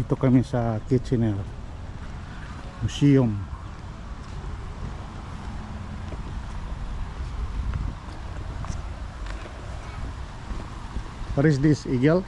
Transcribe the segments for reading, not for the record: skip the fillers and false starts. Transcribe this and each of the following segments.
Dito kami sa Kitchener Museum. What is this, eagle?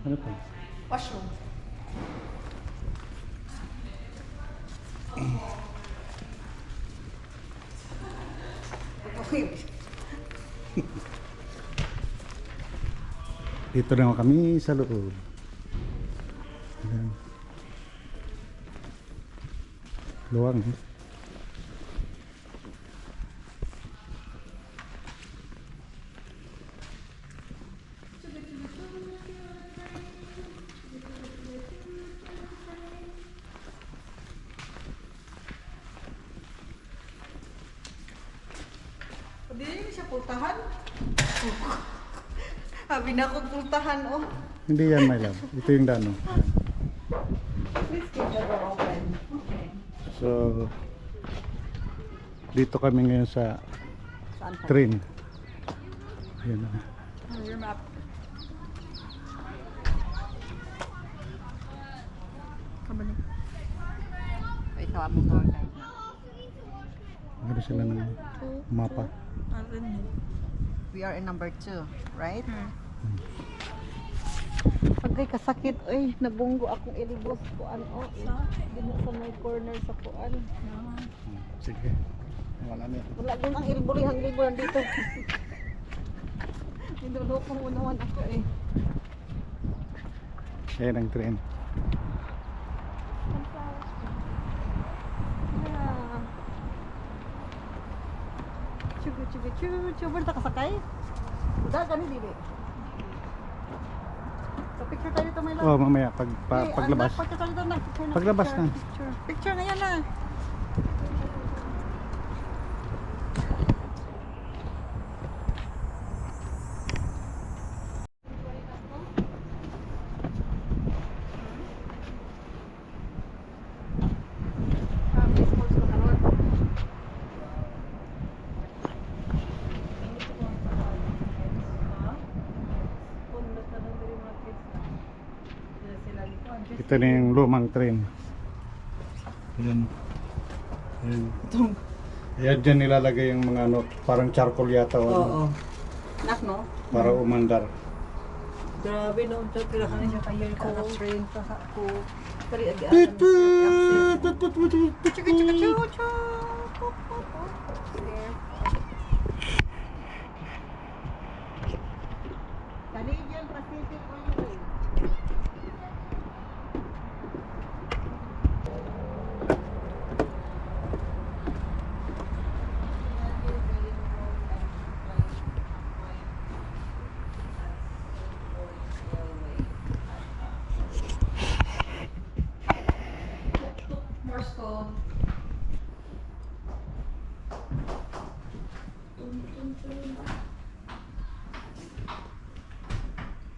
Ano to? Washroom. Dito naman kami sa loob. Ayan. Luwang. Hindi niyo siya pultahan? Sabi na akong pultahan, oh. Hindi yan, my love. Ito yung dano. Ayan. Please keep the door open. Okay. So, dito kami ngayon sa Saan po? train. Ayan na. Oh, your map. Kabalik. Wait, tawag mo tour guide na. Ano sila ng mapa. We are in number 2, right? Pagkay kasakit, ay, nabunggo akong ilibos kuan o. Dito sa may corner sa kuan. Sige. Wala na. Wala din ang ilburihan liburan dito. Nilulokong unawan ako eh. Ayan ang train. Chugu chugu chugu chugu. Basta kasakay? Udah gani dili. So picture tayo dito may Oh, mamaya paglabas. Picture tayo dito na. Paglabas na. Picture ngayon na. Ito na yung lumang train. Ayan. Ayan. Ayan dyan nilalagay yung mga ano, parang charcoal yata. Oo. Nak no? Para umandar. Grabe no, ito pila ka na siya kayo ka na train pa ako. Kari agi Pit asan. pit pit pit pit pit Chugu chugu chugu chugu. Canadian Pacific Railway. Morse code.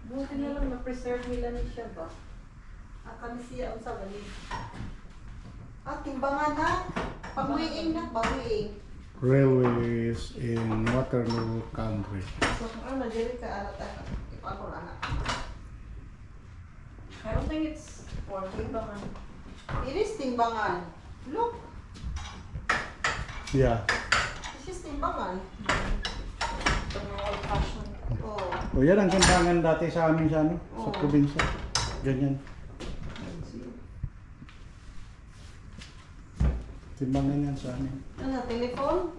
Buti na lang na-preserve nila ni siya ba? Kami siya ang sa galing. Timbangan na. Pangwiing na. Bawiing. Railways in Waterloo country. So kung ano, diri ka alat ako. Ipako na anak. I don't think it's for timbangan. It is timbangan. Look. Yeah. This is timbangan. Ito mga old fashion. Oh. O yan ang timbangan dati sa amin sa ano, sa Oo. probinsya. Ganyan. Timbangan yan sa amin. Ano, telephone?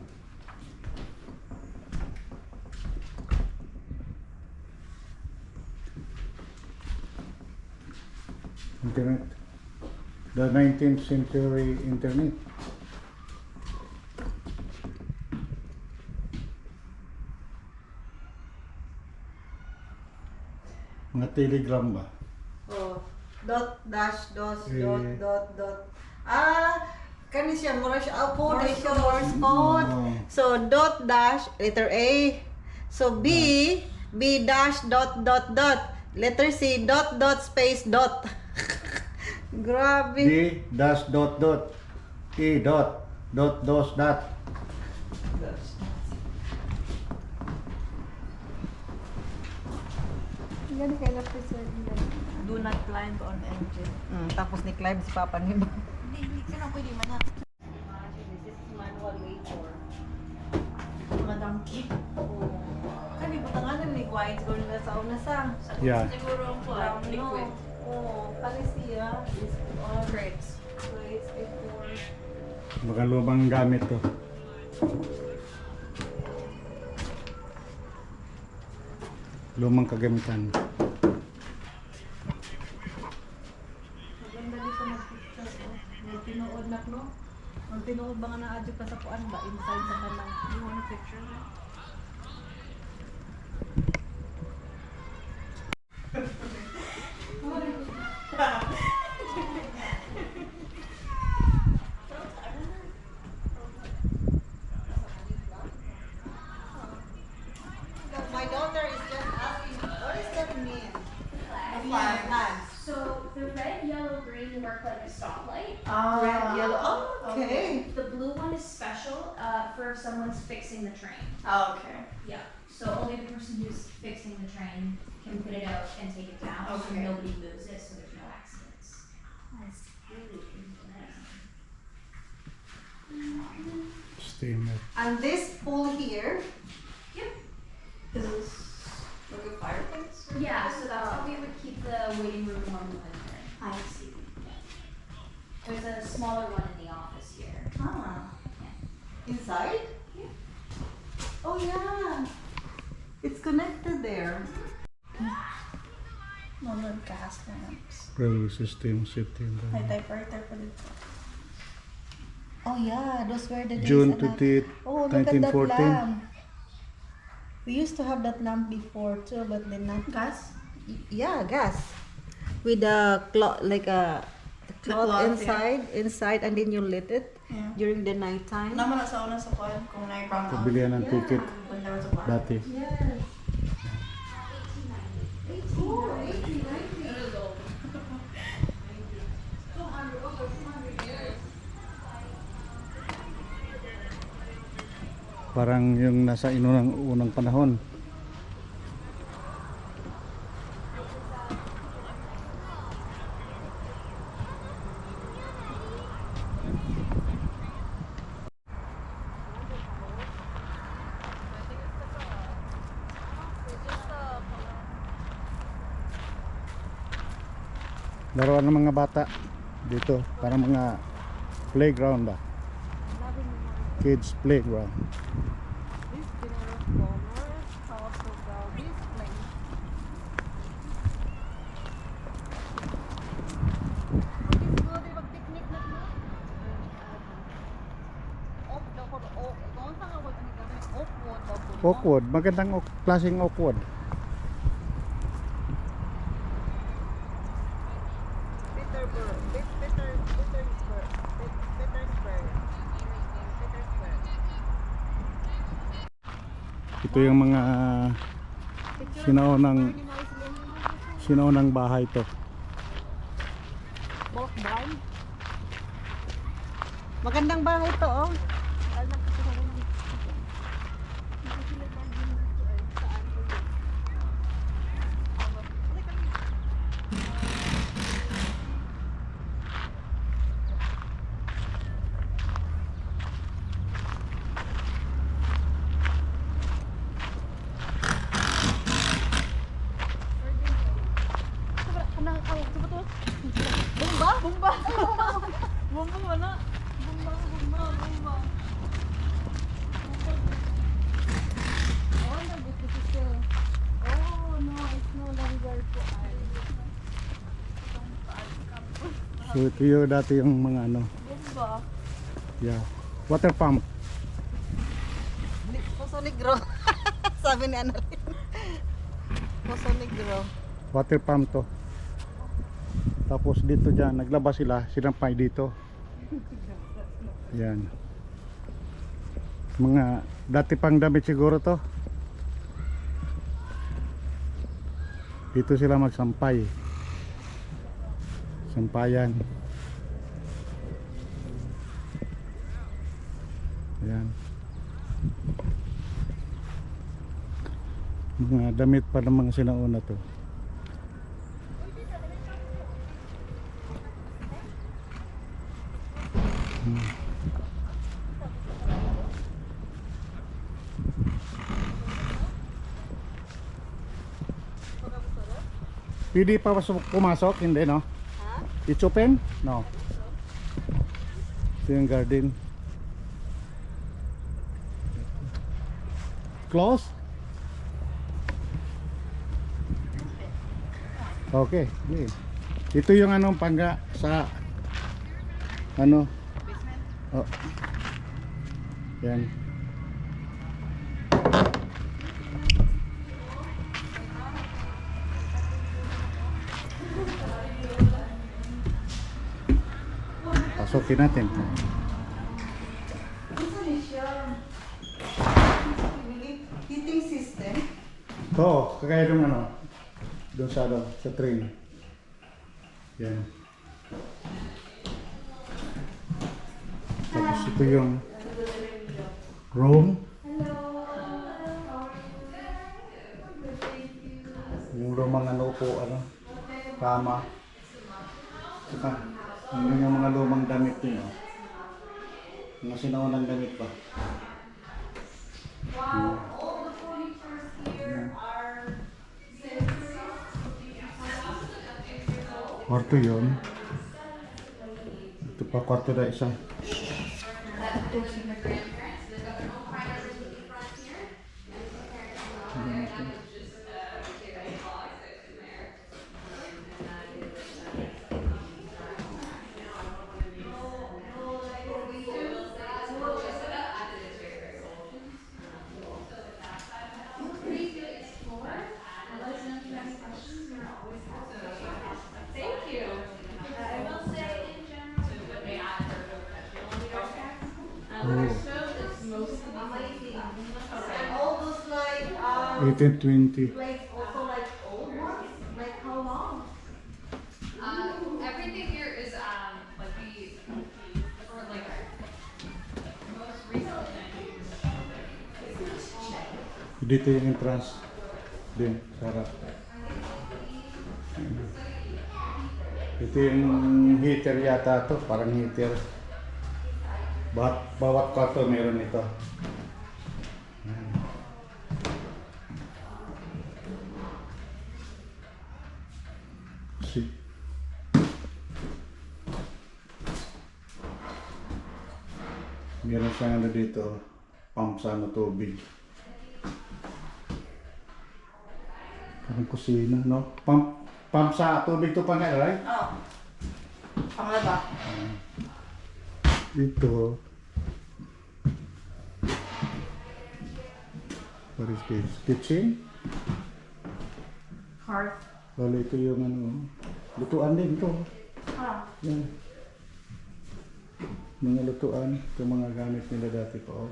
Internet. The 19th century internet. Mga telegram ba? Oh. Dot, dash, dos, Eh. dot. Kani siya, mura siya, code, siya Morse code. So, dot dash, letter A. So, B dash dot dot dot. Letter C, dot dot space dot. Grabe. D dash dot dot. E dot dot dos dot. Yan kaya preserve yan. Do not climb on engine. Tapos ni climb si Papa ni ba? Hindi ka na pwede man na. This is manual labor. Mga donkey. Kani butangan ni quiet siguro na sa una sang. Yeah. Siguro ang Brown liquid. Kani siya is all Grapes. grades before. Baka lumang gamit to. Lumang kagamitan. Maganda dito mag-picture. May tinuod na no? Ang tinuod ba nga na-adyo ka sa kuan ba? Inside sa kanang. You want a picture of that? My daughter is just asking, what does that mean? flag. So the red, yellow, green work like a stoplight. Red, yellow. Oh, okay. The blue one is special for if someone's fixing the train. Oh, okay. Yeah. So only the person who's fixing the train can put it out and take it down. So Okay. nobody moves it, so there's no accidents. Steamer. And this pool here, Is this like a fireplace? or Yeah. something? So that's how we would keep the waiting room warm in the winter. I see. There's a smaller one in the office here. inside? Oh yeah. It's connected there. Mga gas lamps. Railway system, safety and May typewriter pa dito. Oh yeah, those were the days. June anak. 28, Oh, look at that 1914. lamp. We used to have that lamp before too, but then not. Gas? Yeah, gas. With a cloth, like a cloth cloth, inside, and then you lit it Yeah. during the night time. Naman na sa una sa kwan kung na-brown out. Pabilihan ng ticket When there was a black. dati. Yes. Parang yung nasa unang panahon. Laruan ng mga bata dito, parang mga playground ba? Kids playground. This dinner of commerce, house of this place. This go di mag-picnic na no? Off daw ko off. Doon sa nga wala ni kami. Off-wood daw po. Oakwood, magandang klaseng Oakwood. Petersburg. Ito yung mga sinaunang bahay to. Bulk brown. Magandang bahay to, oh. Bumba? Bumba. Bumba mana? Bumba. Oh, nag-ito. Oh, no, it's no longer po So ito yung dati yung mga ano, Bumba. yeah, water pump. Poso Negro. Sabi ni Annalyn. Poso Negro. Water pump to. Tapos dito dyan, naglaba sila, sinampay dito. Yan. Mga dati pang damit siguro to. Dito sila magsampay. Sampayan. Ayan. Mga damit pa ng mga sinauna to. Pwede pa pumasok? Hindi, no? It's open? No. Ito yung garden. Close? Okay. Okay. Ito yung anong pangga sa ano? Oh. Yan. Pasukin natin. Heating system. Oo, kagaya ng ano, doon sa train. Yan. Tapos ito yung room. Yung lumang ano po, ano, kama. Saka, yun yung mga lumang damit din, oh. Mga sinaunang damit pa. Kwarto yun. Ito pa kwarto na isa. And all those like 1820. like also like old ones? Like how long? Everything here is like we or like most recent things. Dito yung entrance din, sarap. Ito yung heater yata to, parang heater. Bawat kwarto meron ito. Ayan. See. Meron siyang ano dito, pump sa ano tubig. Parang kusina, no? Pump sa tubig to pa nga, right? Oh. Pangalawa. Dito. What is this? Kitchen? Heart. Wala, ito yung ano, lutuan din ito. Ah. Yan. Mga lutuan, ito mga gamit nila dati pa. Oh.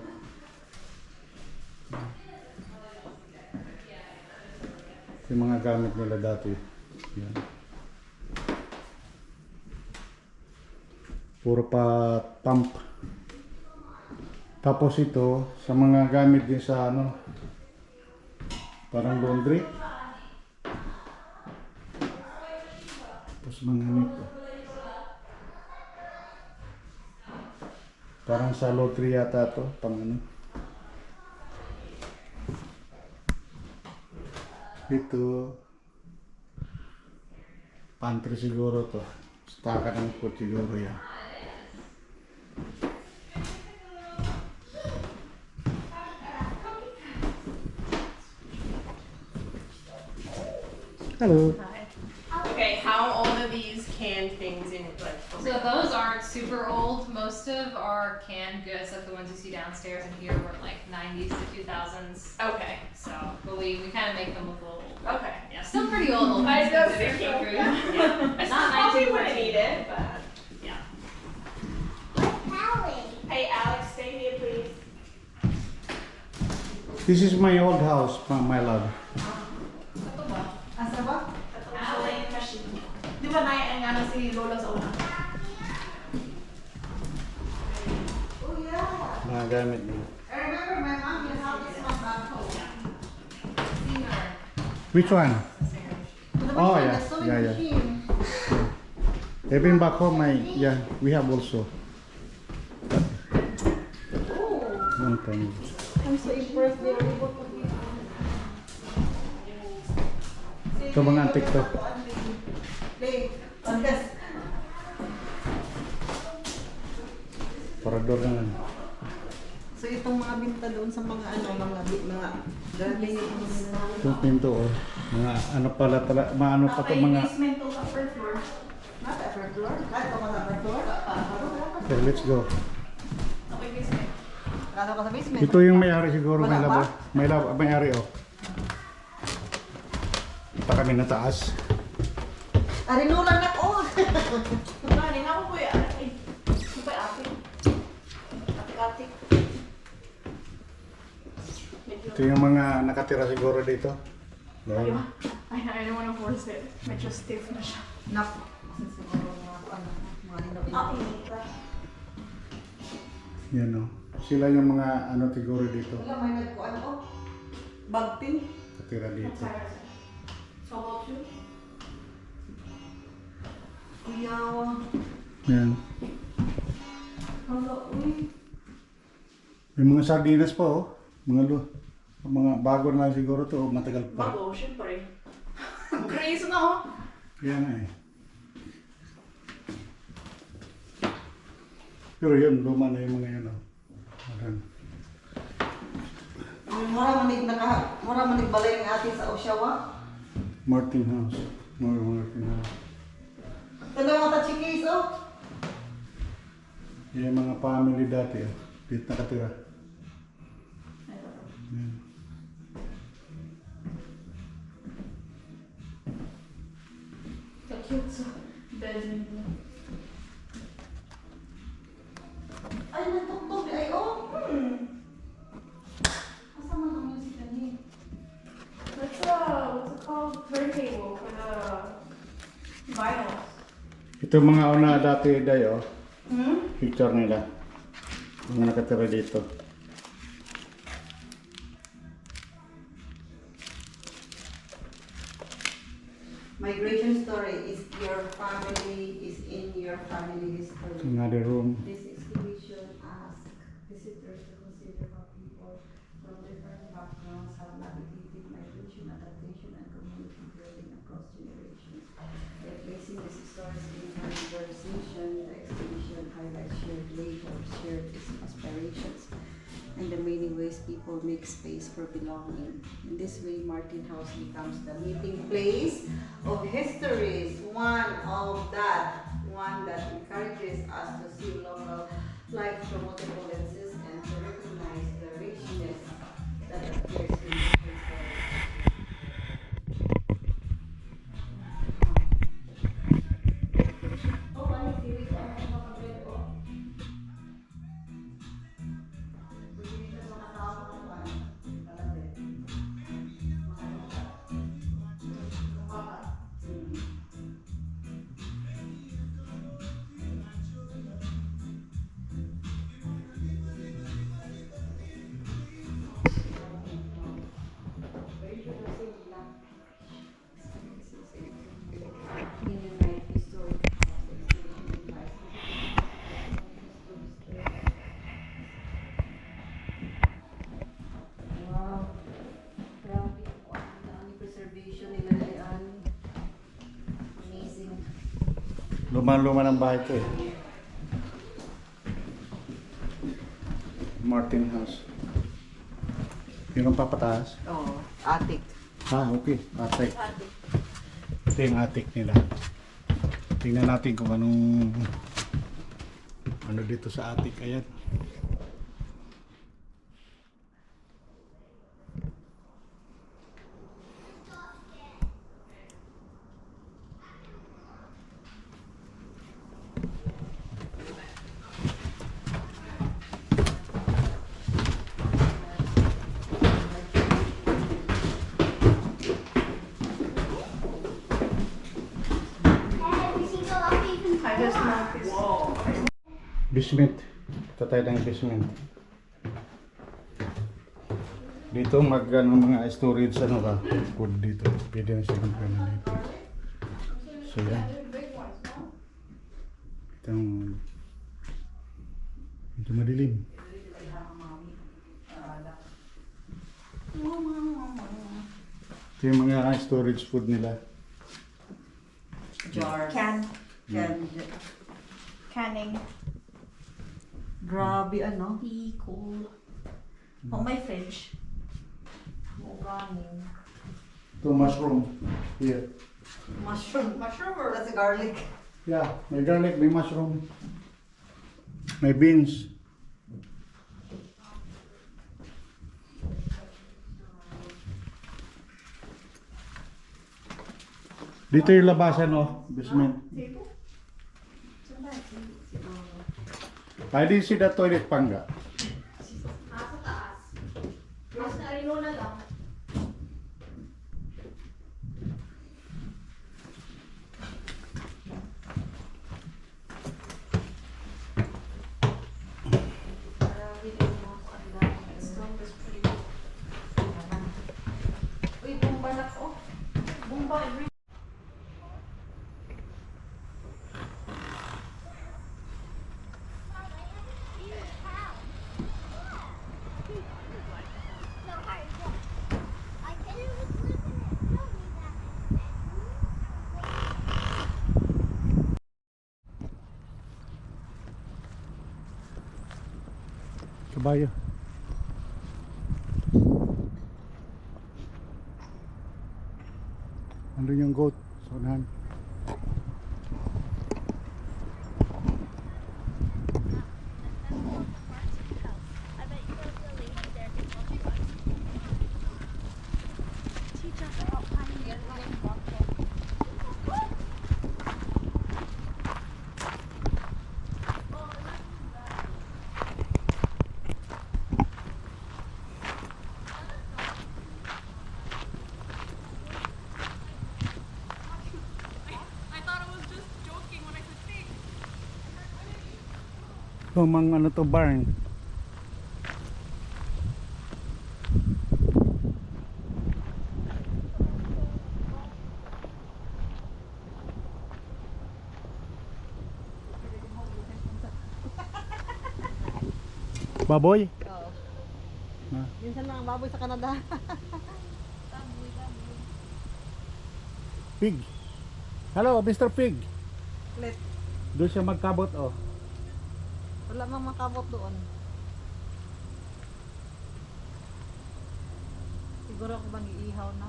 Ito yung mga gamit nila dati. Yan. Puro pa pump. Tapos ito, sa mga gamit din sa ano, parang laundry. Tapos mga nito. Parang sa laundry yata to, pang ano. Ito, pantry siguro to. Staka ng food siguro yan. Hello. Okay, how old are these canned things in like? So those aren't super old. Most of our canned goods, like the ones you see downstairs and here, were like 90s to 2000s. Okay. So, but we kind of make them look a little old. Okay. Yeah, still pretty old. I know, considered thinking. for food. Yeah. I Not probably wouldn't 1914. eat it, but Yeah. hey, This is my old house, my love. Ito ba? Asa ba? Ito ba yung machine? Di ba ang ano si Lola sa una? Oh yeah. Mga gamit niya. I remember my mom used to have this one back home. Singer. Which one? The Oh, machine, yeah. the sewing Yeah, yeah. machine. Even back home, yeah, we have also. Oh, Long time. I'm so impressed they were able to do Ito mga antik to. Play. On this. Parador na lang. So itong mga binta doon sa mga grabe Itong pinto, oh. Mga ano pala, maano pa ito mga... basement to upper floor. Not upper floor. Kahit pa sa upper floor. Okay, let's go. Okay, basement. Kaso ka sa basement. Ito yung may-ari siguro, Wala may pa? labo. May-ari, oh. Ito kami na taas. Arinulan na ko. Mani, nga po yan. Ay, ano ba yung atin? Atik-atik. Ito yung mga nakatira siguro dito. Yan. I don't wanna force it. Medyo stiff na siya. Nak. Siguro mga hinaw. Yan, oh. Sila yung mga ano siguro dito. Wala may nagkuan ko. Bagtin. Katira dito. So about you? Kuyawa. Yan. Hala, uy. May mga sardinas pa, oh. Mga bago na lang siguro to, oh. Matagal pa. Bago, syempre. Crazy na oh. Kaya nga eh. Pero yun, luma na yung mga yun, oh. Ayan. Mura manig balay ng atin sa Oshawa. Martin House. Martin House. Tala mo ta chikis, oh. Yung mga family dati, oh. Dito nakatira. Yan. The cute bed. Ay, natugtog. Ay, oh. Asa man ang music ani? That's what's it called? Turntable for the vinyls. Ito mga una dati, Day, oh. Hmm? Picture nila. Mga nakatira dito. Migration story is your family, is in your family history. Another room. This exhibition asks visitors to consider how people from different backgrounds have navigated migration, adaptation, and community building across generations. By placing this stories in conversation, the exhibition highlights shared labors, shared aspirations, and the many ways people make space for belonging. In this way, Martin House becomes the meeting place of histories, one that encourages us to see local life from multiple lenses and to recognize the richness that appears in different stories. Oh, ano series ang makapagpapagod ko? Pwede sa mga tao na naman, kalapit. Wow. Grabe po ang preservation nila diyan. Amazing. Luma ng bahay ko, eh. Martin House. Yun ang papataas. Oh, attic. Ah, okay. Attic. Ito yung attic nila. Tingnan natin kung anong ano dito sa attic. Ayan. I just noticed. Whoa. Basement. Ito tayo ng basement. Dito mga storage ano ka, food dito. Pwede na siya magkano dito. So yan. Ito madilim. Ito yung mga storage food nila. Jar. Can. Can. Canning. Grabe ano. Tea, cool. Oh, my fridge. Oh, running. Ito mushroom. Here. Mushroom. Mushroom or That's garlic. Yeah, may garlic, may mushroom. May beans. Dito yung labasan oh, basement. table? I didn't see that toilet panga. Nasa taas. Mas narino na lang. Uy, bomba na ko. Bomba every. Kabayo. Andun yung goat sa unahan. Mang ano to barn. Baboy? Oo. Ah. Minsan lang ang baboy sa Canada. Pig. Hello, Mr. Pig. Let. Doon siya magkabot oh. Wala mang makabot doon. Siguro ako bang iihaw na.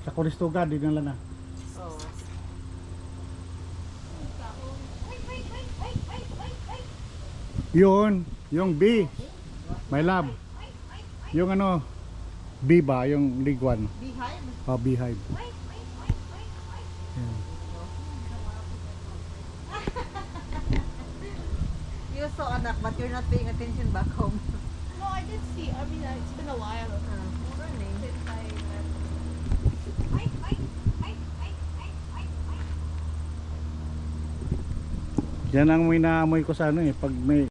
Sa Kuristuga, di nila na. Oo. Yun, yung B. My love. Yung ano, B ba, yung ligwan. Beehive? Oh, beehive. Yan. You saw anak but you're not paying attention back home. No, I did see. I mean, it's been a while. Morning. Since I left. Yan ang may naamoy ko sa ano eh, pag may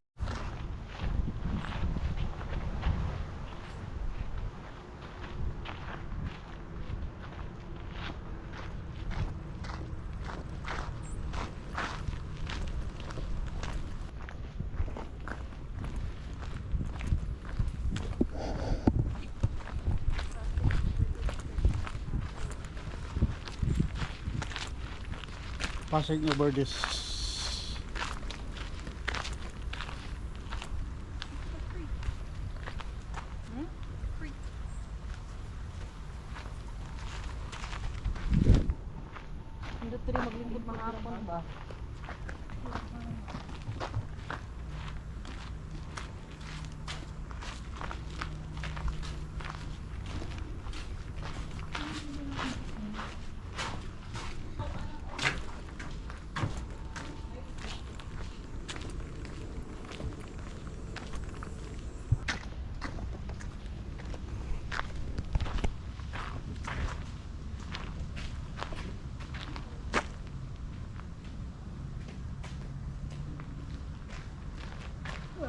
passing over this. Hindi ito rin maglingkod mga hapon ba?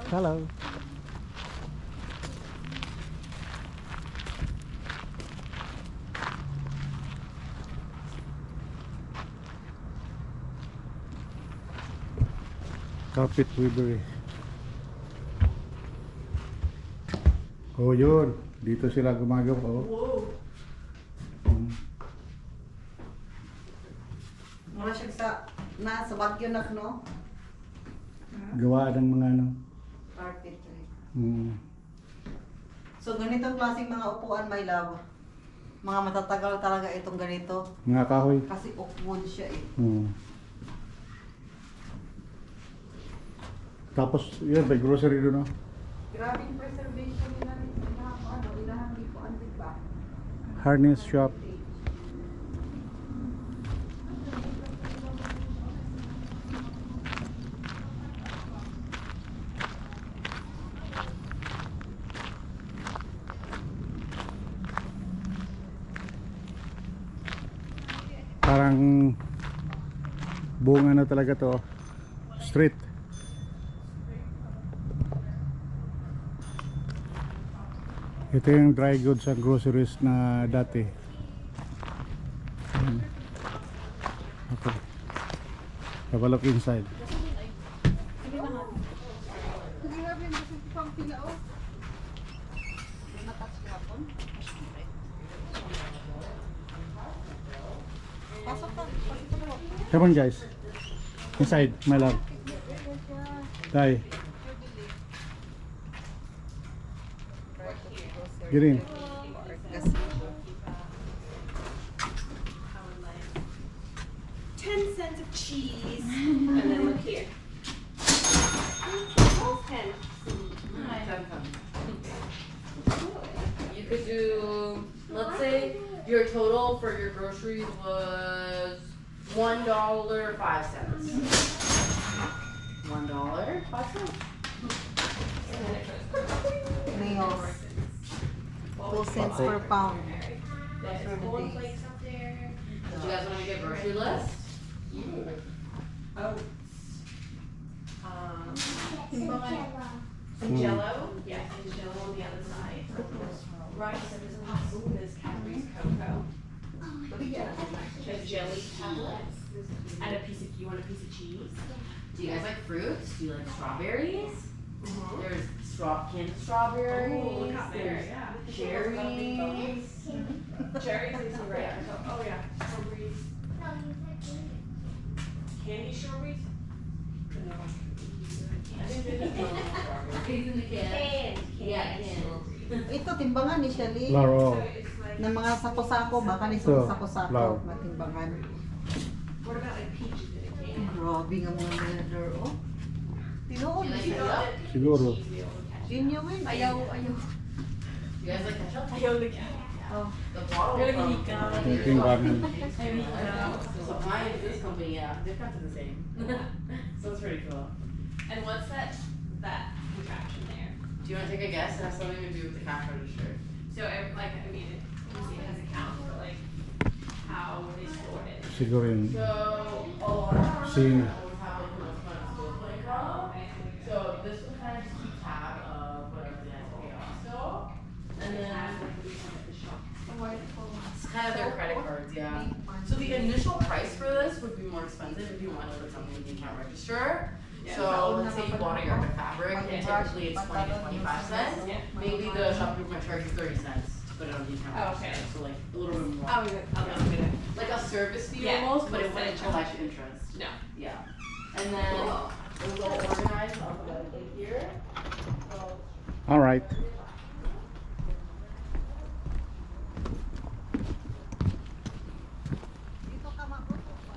Hello. Carpet weavery. Oh, yun. Dito sila gumagawa. Oh. Whoa. Mura siya sa bagyo na, no? Gawa ng mga ano. Carpentry. Mm. So, ganitong klaseng mga upuan, my love. Mga matatagal talaga itong ganito. Mga kahoy. Kasi oak wood siya eh. Mm. Tapos, yun, may grocery doon, no? Grabing preservation nila ilahan dito, ano ba? Harness shop. Parang buong ano talaga to, street. Ito yung dry goods and groceries na dati. Ayan. Okay. Have a look inside. Come on guys. Inside, my love. Dai. Get in. 10 cents of cheese. And then look here. 10. You could do, let's say your total for your groceries was $1.05. $1.05. Nails. 2 cents per pound. There's gold flakes up there. Do you guys want to make a grocery list? Oats. Some Jello. Yeah, and Jello on the other side. Rice. There's Cadbury's cocoa. There's jelly tablets. And a piece of. You want a piece of cheese? Do you guys like fruits? Do you like strawberries? Mm-hmm. There's canned strawberries. Oh, look out there, There's yeah. cherries. Cherries is right. Oh yeah, strawberries. Candy strawberries? No. I think they're just normal strawberries. These in the can. Yeah, canned. Ito, timbangan ni Shelly. Laro. So it's like, Ng mga sako-sako, baka ni So, sako-sako flour. na timbangan. what about like peaches in a can? Grabe nga mga blender, oh. Tinuod. Do you like You know, ketchup? the Siguro. cheese they all catch. Genuine. Ayaw. Do you guys like ketchup? Ayaw the cat. Oh. The bottle Really from hika. Yung timbangan. So mine is this company, yeah, they're kind of the same. So it's pretty cool. And what's that contraption there? Do you want to take a guess? It has something to do with the cash register. So like I mean, it has a count for like how they stored it. Siguro yun. So a lot of Same. always have like the most fun disposable income. So this will kind of just keep tab of whatever the next pay off. So and then it's kind of their credit cards, yeah. So the initial price for this would be more expensive if you wanted to put something in the account register. So let's say you bought a yard of fabric and typically it's 20 to 25 cents. Maybe the shop group might charge you 30 cents to put it on the account Oh, register. okay. So like a little bit more. Okay. Like a service fee Yeah, almost, but it instead wouldn't of collect interest. No. Yeah. And then it was all organized alphabetically here. So All right. Dito ka makuha pa.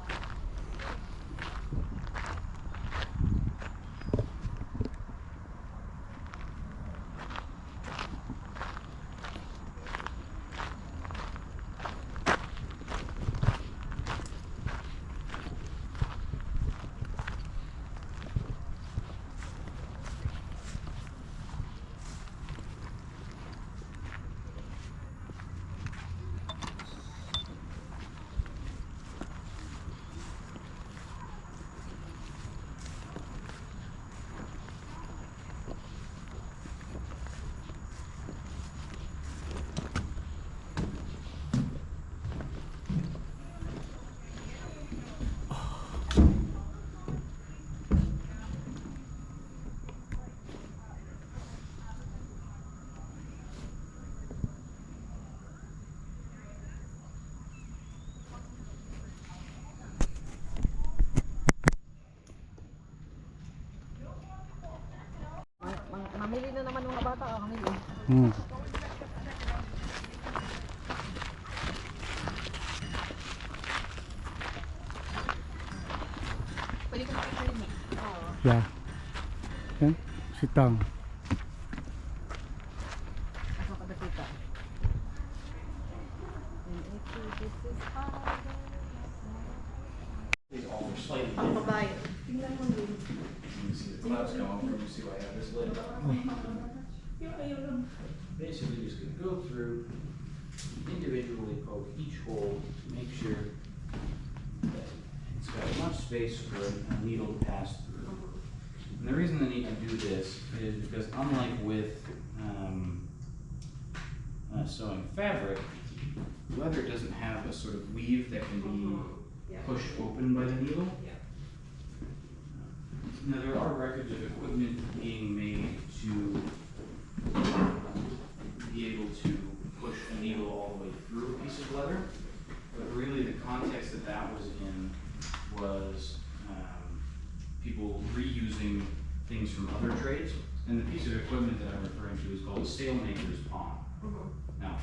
Hmm. Yeah. Yan. Sit down. These all are slightly Ang different. babae. You can see the clouds come over, you see why I have this lid. Basically, just gonna go through, individually poke each hole to make sure that it's got enough space for a needle to pass through. And the reason I need to do this is because unlike with sewing fabric, leather doesn't have a sort of weave that can be pushed open by the needle. Now, there are records of equipment being made to be able to push a needle all the way through a piece of leather, but really the context that that was in was people reusing things from other trades. And the piece of equipment that I'm referring to is called a sailmaker's palm. Now,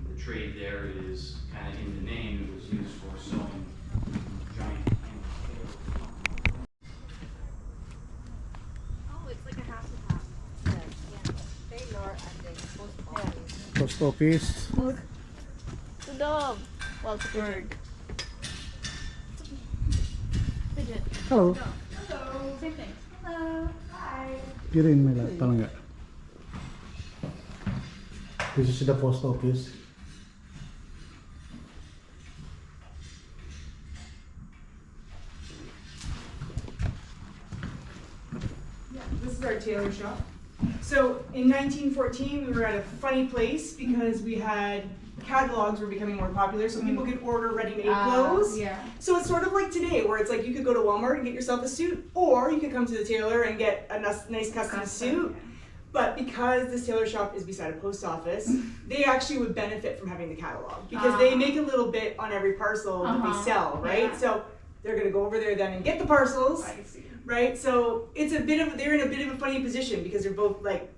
the trade there is kind of in the name. It was used for sewing giant sails. Oh, it's like a half and half. Taylor and then post office. Post office. The dog. Well, it's a bird. Fidget. Hello. Hello. Same thing. Hello. Hi. Kirin may lang talangga. This is the post office. This is our tailor shop. So in 1914, we were at a funny place because we had catalogs were becoming more popular, so people could order ready-made clothes. Yeah. So it's sort of like today, where it's like you could go to Walmart and get yourself a suit, or you could come to the tailor and get a nice custom suit. But because this tailor shop is beside a post office, they actually would benefit from having the catalog because they make a little bit on every parcel that they sell, right? Yeah. So they're gonna go over there then and get the parcels. I see. Right, so it's they're in a bit of a funny position because they're both like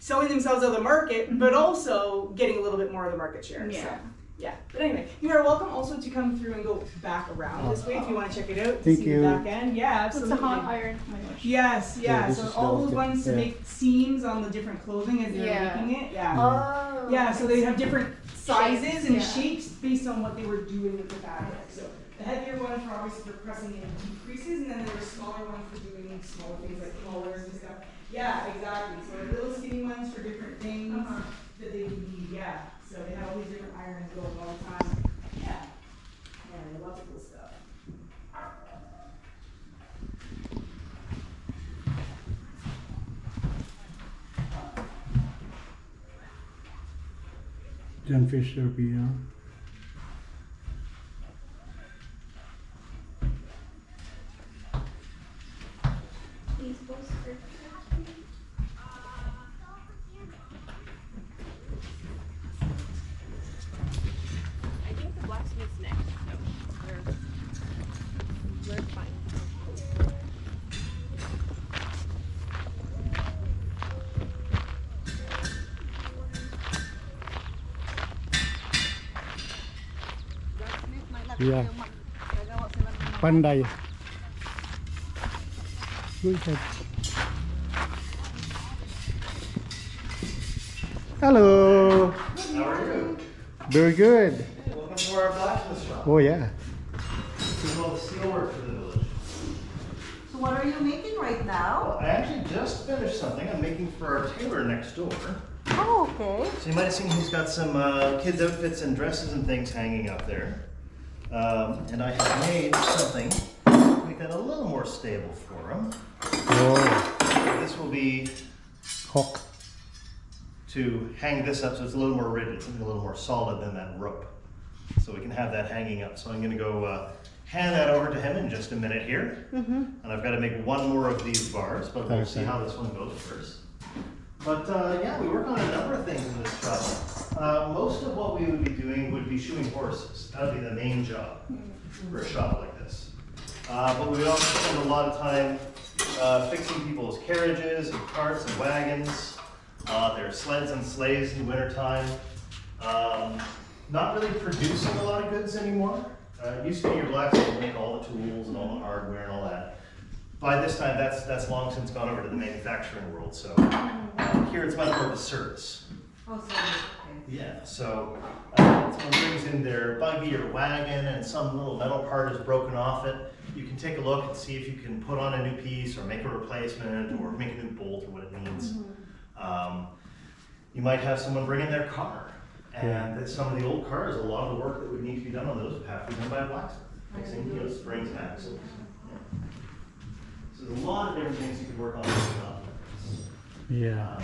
selling themselves out of the market, but also getting a little bit more of the market share. Yeah. So, yeah. But anyway, you are welcome also to come through and go back around this way if you want to check it out. Thank see you. the back end. Yeah, It's absolutely. a hot iron. Oh my gosh. Yes, Yeah, yeah. this So is all the- those ones to yeah. make seams on the different clothing as they're Yeah. making it. Yeah. Oh. Yeah, so they have different sizes Shapes, and yeah. shapes based on what they were doing with the fabric. So the heavier ones were obviously for pressing in deep creases, and then there were smaller ones for doing smaller things like collars and stuff. Yeah, exactly. So the little skinny ones for different things that they would need. Yeah. So they have all these different irons going all the time. Yeah. Yeah, lots of cool stuff. John Fisher Pia. I think the blacksmith's next. No, we're fine. Yeah. Panday. Go ahead. Hello. How are you? Very good. Welcome to our blacksmith shop. Oh yeah. This is all the steel work for the village. So what are you making right now? Well, I actually just finished something I'm making for our tailor next door. Oh, okay. So you might have seen he's got some kids' outfits and dresses and things hanging up there. And I have made something to make that a little more stable for him. Oh, This will be hook. to hang this up so it's a little more rigid, something a little more solid than that rope. So we can have that hanging up. So I'm gonna go hand that over to him in just a minute here. And I've got to make one more of these bars, but we'll see how this one goes first. But yeah, we work on a number of things in this shop. Most of what we would be doing would be shoeing horses. That would be the main job for a shop like this. But we would also spend a lot of time fixing people's carriages and carts and wagons. There are sleds and sleighs in the wintertime. Not really producing a lot of goods anymore. It used to be your blacksmith would make all the tools and all the hardware and all that. By this time, that's long since gone over to the manufacturing world. So here it's much more of a service. Oh, so, okay. Yeah, so someone brings in their buggy or wagon and some little metal part is broken off it. You can take a look and see if you can put on a new piece or make a replacement or make a new bolt or what it needs. You might have someone bring in their car. And some of the old cars, a lot of the work that would need to be done on those would have to be done by a blacksmith. Fixing, springs and axles. So there's a lot of different things you can work on in this job. Yeah.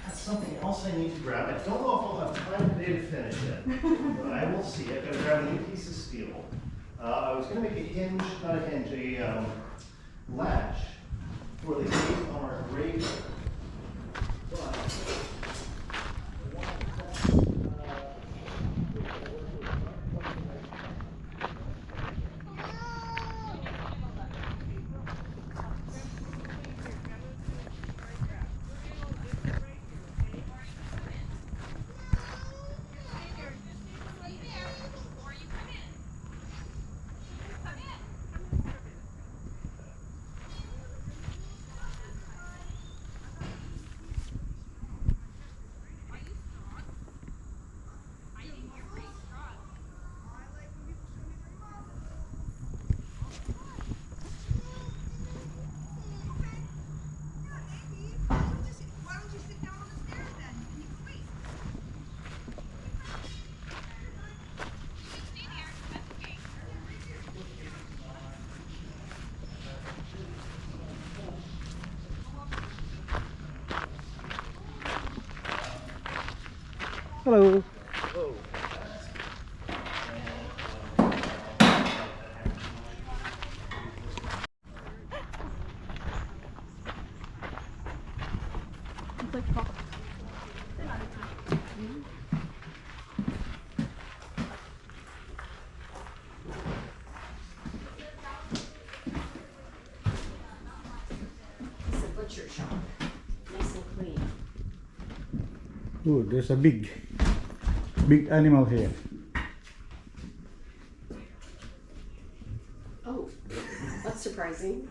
That's something else I need to grab. I don't know if I'll have time today to finish it, but I will see. I've got to grab a new piece of steel. I was going to make a hinge, not a hinge, a latch for the gate on our grate. Hello. It's a butcher shop. Nice and clean. Oh, there's a big animal here. Oh, that's surprising.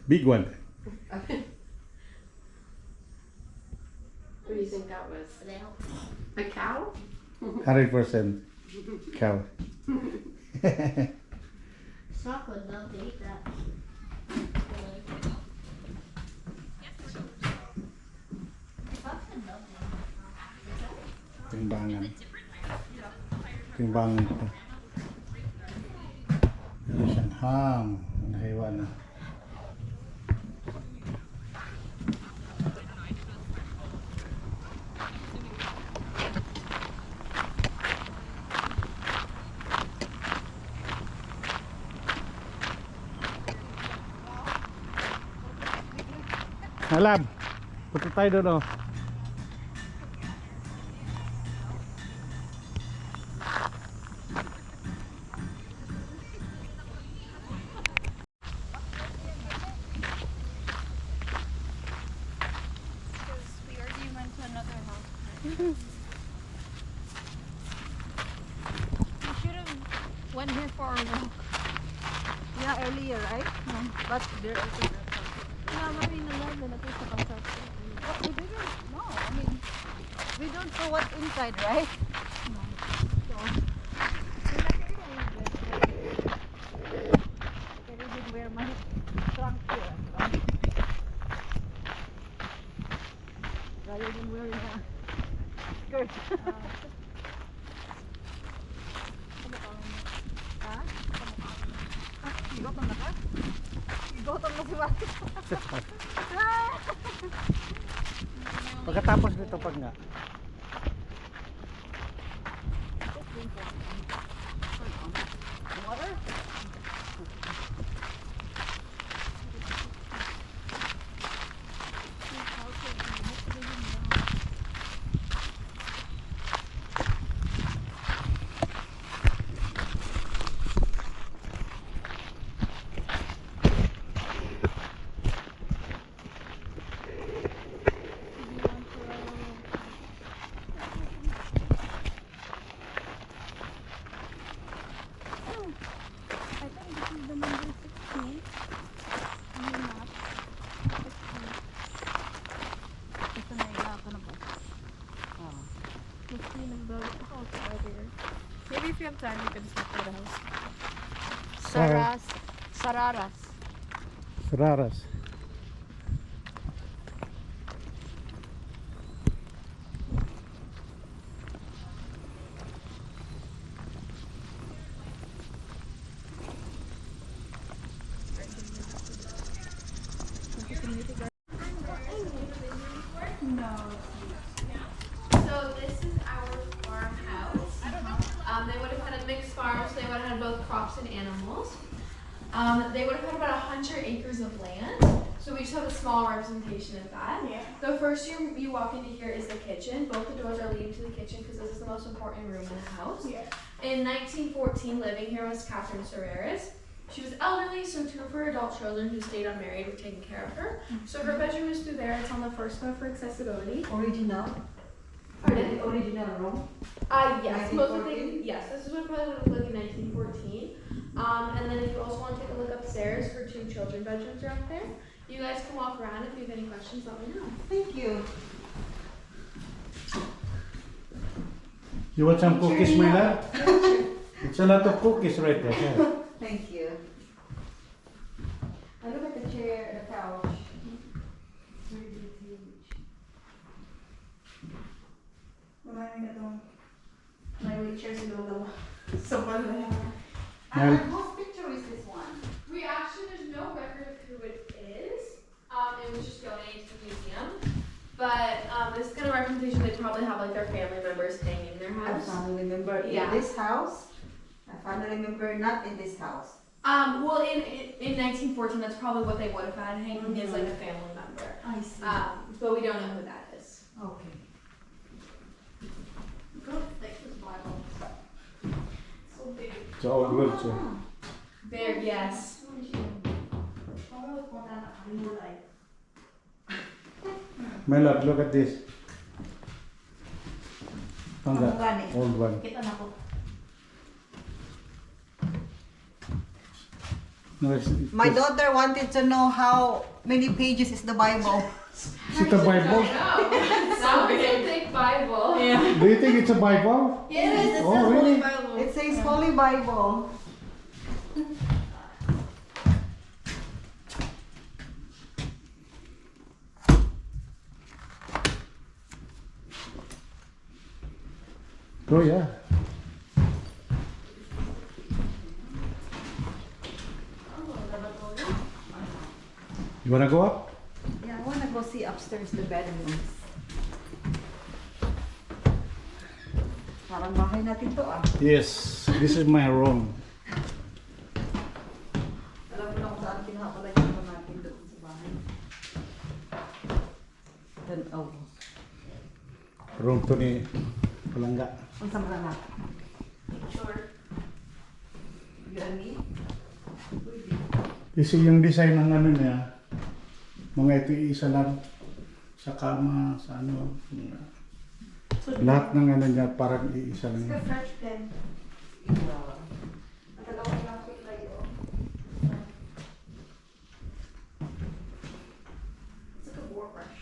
Big one. What do you think that was? A cow? 100% cow. Chocolate, love to eat that. Timbangan. Timbangan ko. Meron siyang ham. Nahiwa na. Alam, punta tayo doon oh. We already went to another house. We should have went here for a walk. Yeah, earlier, right? No. But there also Yeah, maybe in 11 at least the concept. we didn't. No, I mean, we don't know what's inside, right? No. So, I didn't wear my trunk here. Rather than wearing a skirt. Ha? Gutom na ka? Gutom na si Waki. Pagkatapos nito pag nga. Water? out here. Maybe if you have time, you can just look for the house. Sarah. Sararas. Raras. So this is our farmhouse. They would have had a mixed farm, so they would have had both crops and animals. They would have had about 100 acres of land. So we just have a small representation of that. Yeah. The first room you walk into here is the kitchen. Both the doors are leading to the kitchen because this is the most important room in the house. Yeah. In 1914, living here was Catherine Serreras. She was elderly, so two of her adult children who stayed unmarried were taking care of her. So her bedroom is through there. It's on the first floor for accessibility. Original? Pardon? The original room? Yes, most of the 1914? things, yes, this is what it probably would look like in 1914. And then if you also want to take a look upstairs, her two children bedrooms are up there. You guys can walk around. If you have any questions, let me know. Thank you. You want some cookies, my love? It's a lot of cookies right there. Yeah. Thank you. I look at the chair, the couch. Really huge. Marami na itong may wheelchairs sa dalawa. So, paano na yan? Whose picture is this one? We actually, there's no record of who it is. It was just donated to the museum. But this kind of representation, they probably have like their family members hanging in their A house. family member Yeah. in this house? A family member not in this house? Well, in 1914, that's probably what they would have had hanging is like a family member. I see. But we don't know who that is. Okay. Good, like this Bible. So big. It's all good, sir. There, yes. My love, look at this. On Ang that gani. old one. Kita na ko. No, My daughter wanted to know how many pages is the Bible. Is it a Bible? That was a big Bible. Do you think it's a Bible? Yes, Oh, really? it says Holy Bible. Oh, yeah. You wanna go up? Yeah, I wanna go see upstairs the bedrooms. Parang bahay natin to ah. Yes, this is my room. Alam mo na kung saan pinapalay ko natin doon sa bahay. Then, oh. Room to ni Palangga. Ang sama na. Sure. You and me? Kasi yung design ng ano niya, mga ito isa lang sa kama, sa ano, lahat ng ano niya parang iisa lang. It's a French pen. Nakalawa lang ko tayo. It's like a war brush.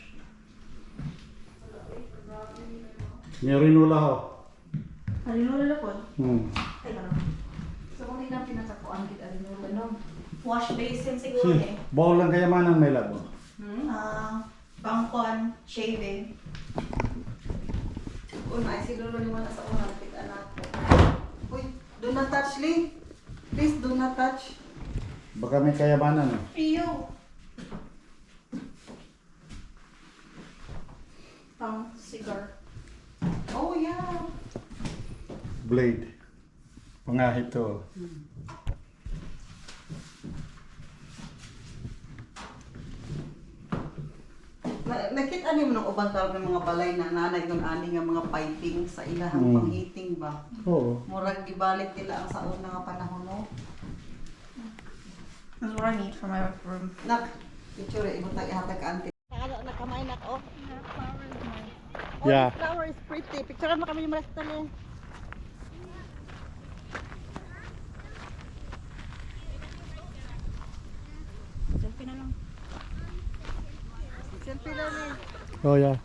May rinula ho. Halinula na po. Ay, ano? So, kung hindi na pinasakuan kita halinula no? Wash basin siguro Si, eh. bawal lang kayamanan may labo. Pangkon, shaving. Una, ay siguro ni wala sa unang kita na po. Uy, do not touch, Lee. Please do not touch. Baka may kayamanan. Ew. Pang cigar. Oh, yeah. Blade. Pangahit to. Nakita niyo mo ng ubang tawag ng mga balay na nanay kung ani nga mga piping sa ilahang pang-heating ba? Oo. Murag gibalik nila ang sa una nga panahon no. That's what I need for my room. Nak, picture ibutang ihatag ka auntie. Nakamay na ko. Oh, Yeah. the flower is pretty. Picturean mo kami yung rest tali. Selfie na lang. Selfie lang eh. Oh yeah.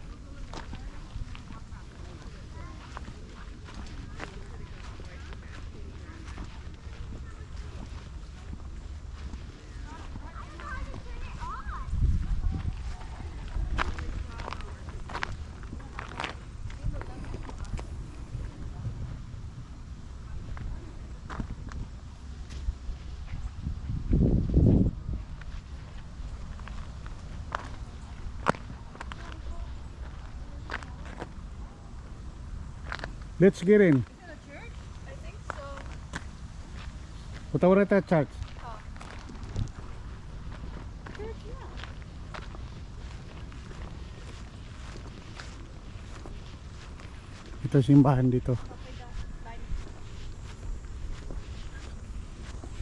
Let's get in. Is it a church? I think so. What about that church? Church, yeah. Ito simbahan dito. Okay, line.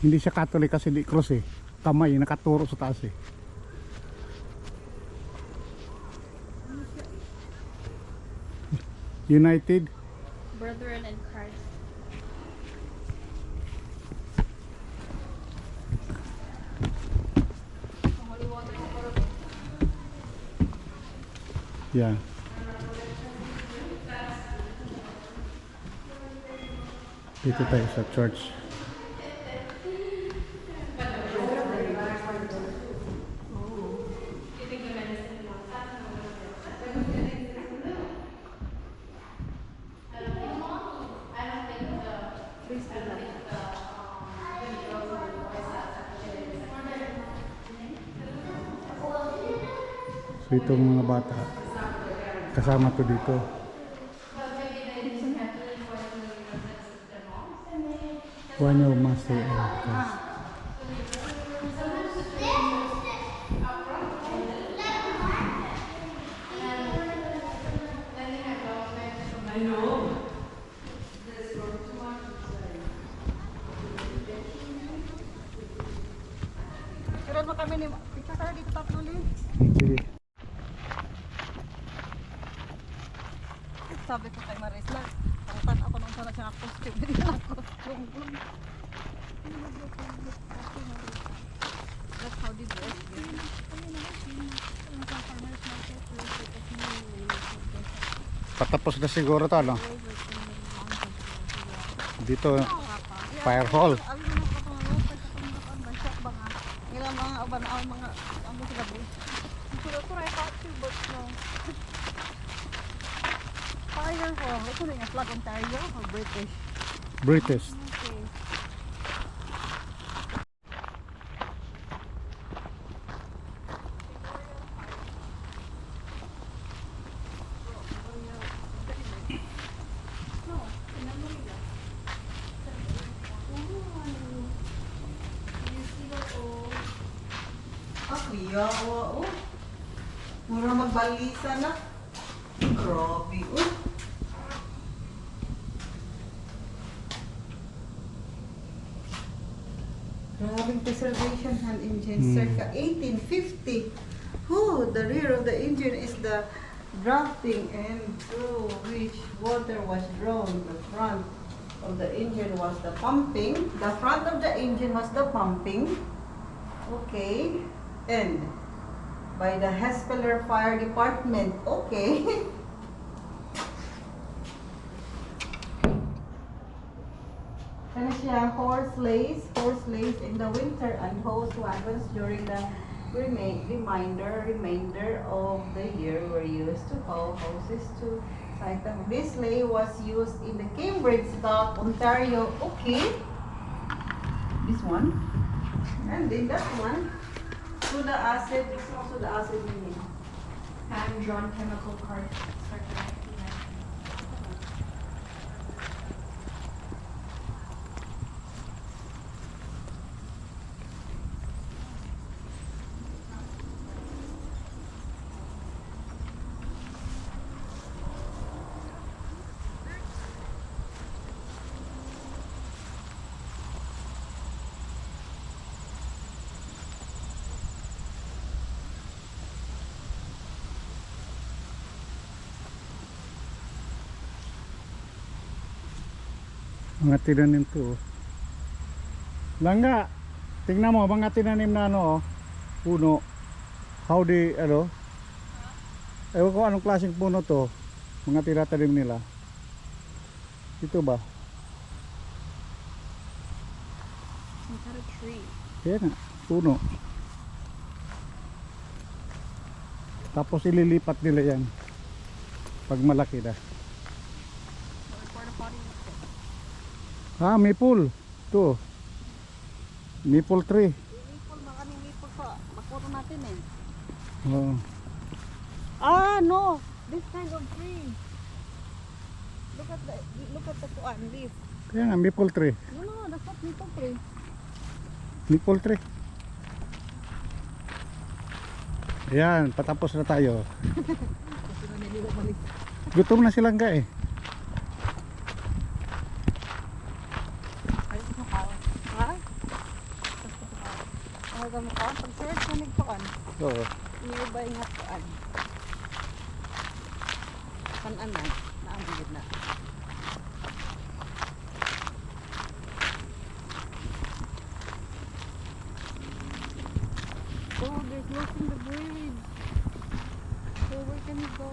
Hindi siya Catholic kasi di cross eh. Kamay nakaturo sa taas eh. United. Brethren in Christ. Yeah. Dito tayo sa church. So itong mga bata kasama to dito. One of master and class. Pero mo kami ni picture tayo dito tatlo Lin. Sige. Sabi ko kay Marisla, pangtan ako nung sana siya costume. Hindi na costume. That's how they dress. Patapos na siguro to, no? Dito, fire hall. Ilang mga uban ang mga ano sila bu. Siguro ko ay costume, but no. Fire hall. Ito rin yung flag Ontario or British. British. Okay. Ah, kuya, oh. Mura magbalisa na. Grabe, oh. Grabing preservation hand engine, circa 1850. Oh, the rear of the engine is the drafting and through which water was drawn. The front of the engine was the pumping. The front of the engine was the pumping. Okay. And by the Hespeler Fire Department. Okay. Ano siya? Horse lace in the winter and hose wagons during the remainder of the year were used to haul hoses to site. This sleigh was used in the Cambridge, South Ontario. Okay. This one. And then that one. Soda acid. This one soda acid in it. Hand-drawn chemical card. Circa 1990. Mga tinanim to. Oh. Langga, tingnan mo mga tinanim na ano, oh, puno. How di, ano? Ewan ko anong klaseng puno to. Mga tinatanim nila. Ito ba? Some kind of tree. Kaya na, puno. Tapos ililipat nila yan. Pag malaki na. Ah, maple. Ito. Maple tree. Maple, maraming maple pa. Makuha natin eh. Oh. Ah, no. This kind of tree. Look at the kuan leaf. Kaya nga, maple tree. No, that's not maple tree. Maple tree. Ayan, patapos na tayo. Gutom na silang ga eh. Ha? Ay, mo kuan. Pag search mo nig kuan. Oo. Nearby nga kuan. Kananan. Naamigid na. Oh, they're closing the bridge. So where can we go?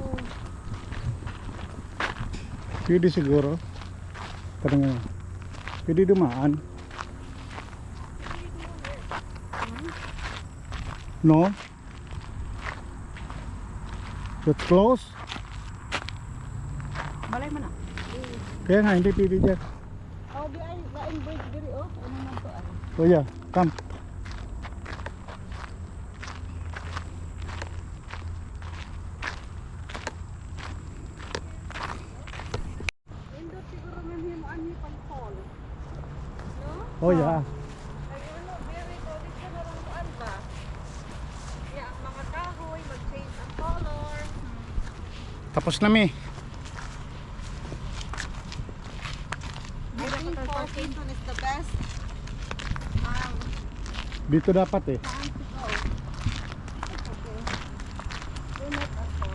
Pwede siguro. Parang nga. Pwede dumaan. No? That's close? Balay man na. Kaya nga, hindi pwede dyan. Oh, di ay laing bridge diri oh. Ano man to ay? Oh yeah, come. Indot siguro man himo ani pang fall. No? Oh yeah. Ay ano, very traditional ang kuan ba? Yeah, ang mga kahoy mag-change ang color. Tapos na mi. I think 14 is the best. Dito dapat eh. Time to go. Okay. Do not ako.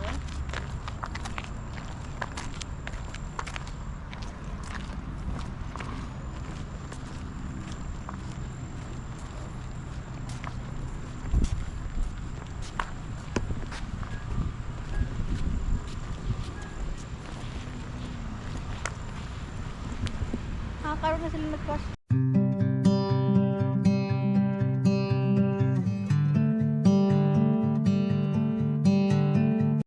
Karon na sila nag-crush.